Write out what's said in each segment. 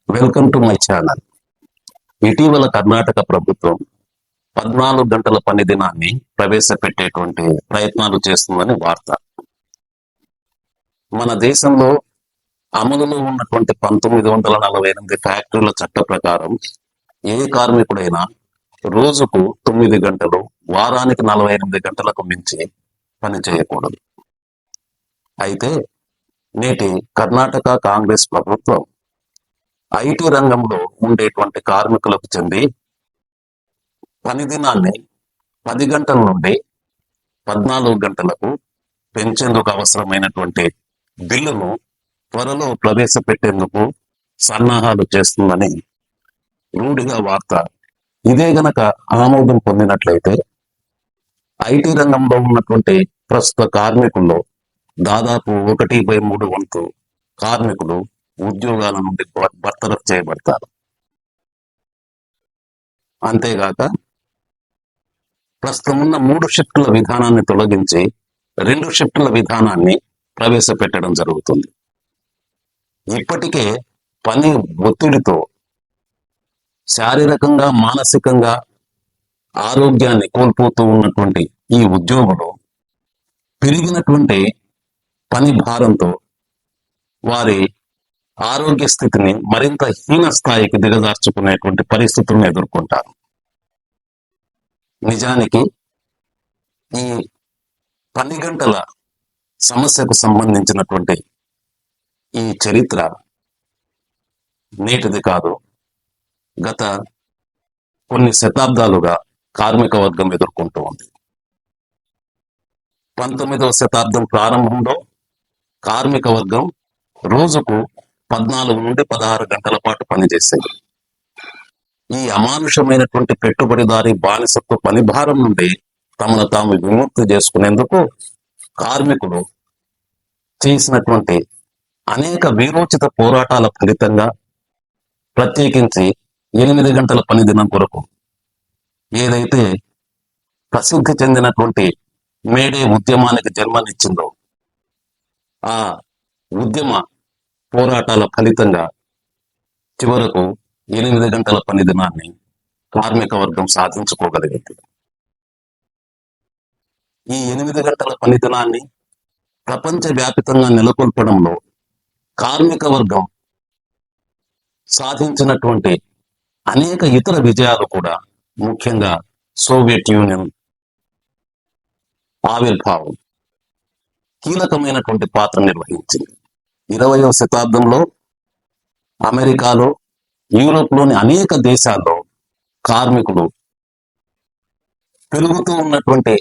Welcome to my channel. ఇటీవల కర్ణాటక ప్రభుత్వం 14 గంటల పని దినాన్ని ప్రవేశపెట్టేటువంటి ప్రయత్నాలు చేస్తుందని వార్త. మన దేశంలో అమలులో ఉన్నటువంటి 1948 ఫ్యాక్టరీల చట్ట ప్రకారం ఏ కార్మికుడైనా రోజుకు 9 గంటలు, వారానికి 48 గంటలకు మించి పని చేయకూడదు. అయితే నేటి కర్ణాటక కాంగ్రెస్ ప్రభుత్వం ఐటీ రంగంలో ఉండేటువంటి కార్మికులకు చెంది పని దినాన్ని 10 గంటల నుండి 14 గంటలకు పెంచేందుకు అవసరమైనటువంటి బిల్లును త్వరలో ప్రవేశపెట్టేందుకు సన్నాహాలు చేస్తుందని రూఢిగా వార్త. ఇదే గనక ఆమోదం పొందినట్లయితే ఐటీ రంగంలో ఉన్నటువంటి ప్రస్తుత కార్మికుల్లో దాదాపు 1/3 వంతు కార్మికులు ఉద్యోగాల నుండి బర్తరఫ్ చేయబడతారు. అంతేగాక ప్రస్తుతం ఉన్న 3 షిఫ్టుల విధానాన్ని తొలగించి 2 షిఫ్టుల విధానాన్ని ప్రవేశపెట్టడం జరుగుతుంది. ఇప్పటికే పని ఒత్తిడితో శారీరకంగా, మానసికంగా ఆరోగ్యాన్ని కోల్పోతూ ఉన్నటువంటి ఈ ఉద్యోగులు పెరిగినటువంటి పని భారంతో వారి ఆరోగ్య స్థితిని మరింత హీన స్థాయికి దిగజార్చుకునేటువంటి పరిస్థితులను ఎదుర్కొంటారు. నిజానికి ఈ 10 గంటల సమస్యకు సంబంధించినటువంటి ఈ చరిత్ర నేటిది కాదు. గత కొన్ని శతాబ్దాలుగా కార్మిక వర్గం ఎదుర్కొంటూ ఉంది. 19వ శతాబ్దం ప్రారంభంలో కార్మిక వర్గం రోజుకు 14 నుండి 16 గంటల పాటు పనిచేసేది. ఈ అమానుషమైనటువంటి పెట్టుబడిదారి బానిసత్వ పనిభారం నుండి తమను తాము విముక్తి చేసుకునేందుకు కార్మికులు చేసినటువంటి అనేక వీరోచిత పోరాటాల ఫలితంగా, ప్రత్యేకించి 8 గంటల పని దినం కొరకు ఏదైతే ప్రసిద్ధి చెందినటువంటి మేడే ఉద్యమానికి జన్మనిచ్చిందో, ఆ ఉద్యమ పోరాటాల ఫలితంగా చివరకు 8 గంటల పని దినాన్ని కార్మిక వర్గం సాధించుకోగలిగింది. ఈ 8 గంటల పని దినాన్ని ప్రపంచవ్యాప్తంగా నెలకొల్పడంలో కార్మిక వర్గం సాధించినటువంటి అనేక ఇతర విజయాలు కూడా, ముఖ్యంగా సోవియట్ యూనియన్ ఆవిర్భావం కీలకమైనటువంటి పాత్ర నిర్వహించింది. 20వ శతాబ్దంలో అమెరికాలో, యూరోప్లోని అనేక దేశాల్లో కార్మికులు పెరుగుతూ ఉన్నటువంటి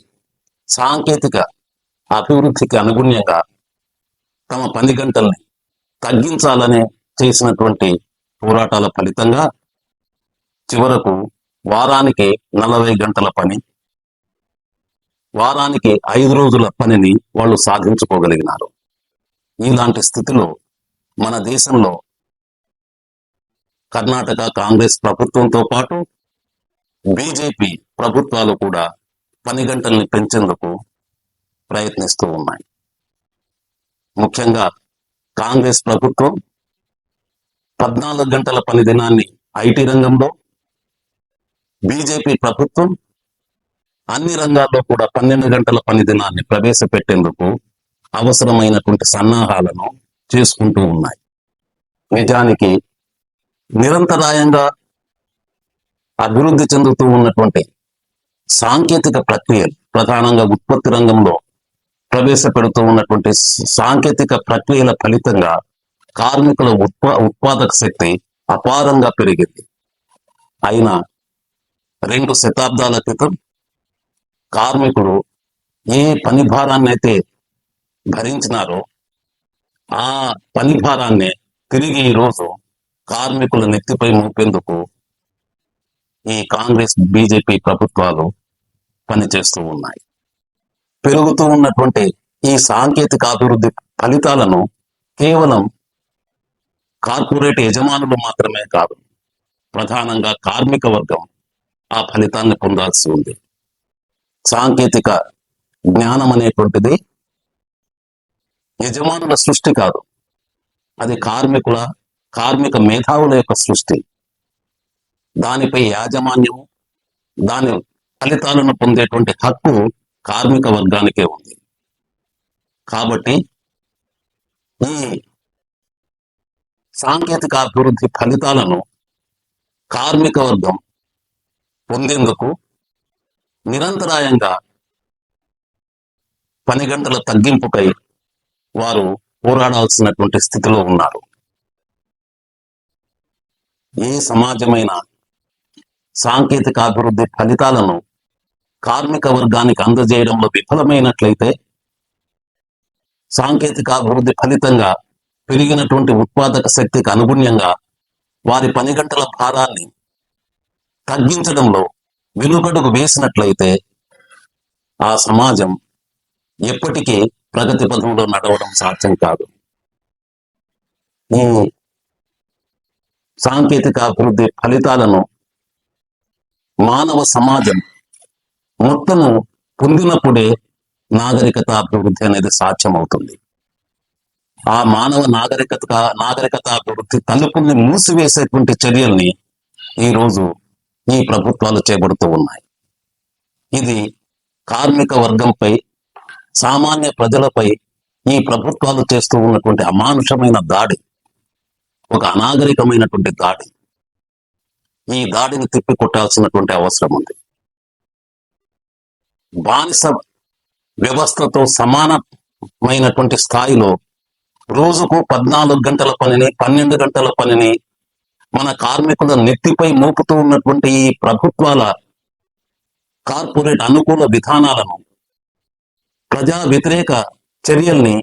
సాంకేతిక అభివృద్ధికి అనుగుణ్యంగా తమ పని గంటల్ని తగ్గించాలనే చేసినటువంటి పోరాటాల ఫలితంగా చివరకు వారానికి 40 గంటల పని, వారానికి 5 రోజుల పనిని వాళ్ళు సాధించుకోగలిగినారు. ఇలాంటి స్థితిలో మన దేశంలో కర్ణాటక కాంగ్రెస్ ప్రభుత్వంతో పాటు బీజేపీ ప్రభుత్వాలు కూడా పని గంటల్ని పెంచేందుకు ప్రయత్నిస్తూ ఉన్నాయి. ముఖ్యంగా కాంగ్రెస్ ప్రభుత్వం 14 గంటల పని దినాన్ని ఐటీ రంగంలో, బీజేపీ ప్రభుత్వం అన్ని రంగాల్లో కూడా 12 గంటల పని దినాన్ని ప్రవేశపెట్టేందుకు అవసరమైనటువంటి సన్నాహాలను చేసుకుంటూ ఉన్నాయి. నిజానికి నిరంతరాయంగా అభివృద్ధి చెందుతూ ఉన్నటువంటి సాంకేతిక ప్రక్రియలు, ప్రధానంగా ఉత్పత్తి రంగంలో ప్రవేశపెడుతూ ఉన్నటువంటి సాంకేతిక ప్రక్రియల ఫలితంగా కార్మికుల ఉత్పాదక శక్తి అపారంగా పెరిగింది. అయినా 2 శతాబ్దాల క్రితం కార్మికులు ఏ పని భారాన్ని అయితే భరించినారో ఆ పని భారాన్ని తిరిగి ఈరోజు కార్మికుల నెత్తిపై మోపేందుకు ఈ కాంగ్రెస్, బీజేపీ ప్రభుత్వాలు పనిచేస్తూ ఉన్నాయి. పెరుగుతూ ఉన్నటువంటి ఈ సాంకేతిక అభివృద్ధి ఫలితాలను కేవలం కార్పొరేట్ యజమానులు మాత్రమే కాదు, ప్రధానంగా కార్మిక వర్గం ఆ ఫలితాన్ని పొందాల్సి ఉంది. సాంకేతిక జ్ఞానం అనేటువంటిది యజమానుల సృష్టి కాదు, అది కార్మిక మేధావుల యొక్క సృష్టి. దానిపై యాజమాన్యం, దాని ఫలితాలను పొందేటువంటి హక్కు కార్మిక వర్గానికే ఉంది. కాబట్టి ఈ సాంకేతిక అభివృద్ధి ఫలితాలను కార్మిక వర్గం పొందేందుకు నిరంతరాయంగా పని గంటల తగ్గింపుకై వారు పోరాడాల్సినటువంటి స్థితిలో ఉన్నారు. ఏ సమాజమైన సాంకేతిక అభివృద్ధి ఫలితాలను కార్మిక వర్గానికి అందజేయడంలో విఫలమైనట్లయితే, సాంకేతిక అభివృద్ధి ఫలితంగా పెరిగినటువంటి ఉత్పాదక శక్తికి అనుగుణ్యంగా వారి పని గంటల భారాన్ని తగ్గించడంలో వెనుకడుగు వేసినట్లయితే, ఆ సమాజం ఎప్పటికీ ప్రగతి పథంలో నడవడం సాధ్యం కాదు. ఈ సాంకేతిక అభివృద్ధి ఫలితాలను మానవ సమాజం మొత్తము పొందినప్పుడే నాగరికత అభివృద్ధి అనేది సాధ్యమవుతుంది. ఆ మానవ నాగరికత అభివృద్ధి తలుపుల్ని మూసివేసేటువంటి చర్యల్ని ఈరోజు ఈ ప్రభుత్వాలు చేపడుతూ ఉన్నాయి. ఇది కార్మిక వర్గంపై, సామాన్య ప్రజలపై ఈ ప్రభుత్వాలు చేస్తూ ఉన్నటువంటి అమానుషమైన దాడి, ఒక అనాగరికమైనటువంటి దాడి. ఈ దాడిని తిప్పికొట్టాల్సినటువంటి అవసరం ఉంది. బానిస వ్యవస్థతో సమానమైనటువంటి స్థాయిలో రోజుకు 14 గంటల పనిని, 12 గంటల పనిని మన కార్మికుల నెత్తిపై మోపుతూ ఉన్నటువంటి ఈ ప్రభుత్వాల కార్పొరేట్ అనుకూల విధానాలను, ప్రజా వ్యతిరేక చర్యల్ని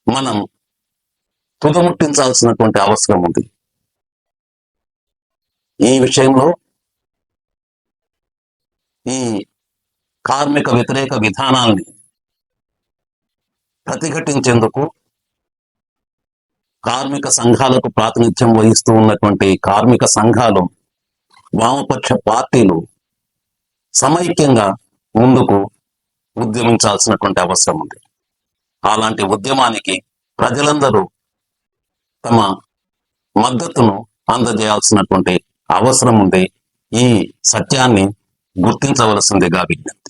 మనం తుదముట్టించాల్సినటువంటి అవసరం ఉంది. ఈ విషయంలో ఈ కార్మిక వ్యతిరేక విధానాల్ని ప్రతిఘటించేందుకు కార్మిక సంఘాలకు ప్రాతినిధ్యం వహిస్తూ ఉన్నటువంటి కార్మిక సంఘాలు, వామపక్ష పార్టీలు సమైక్యంగా ముందుకు ఉద్యమించాల్సినటువంటి అవసరం ఉంది. అలాంటి ఉద్యమానికి ప్రజలందరూ తమ మద్దతును అందజేయాల్సినటువంటి అవసరం ఉంది. ఈ సత్యాన్ని గుర్తించవలసిందిగా విజ్ఞప్తి.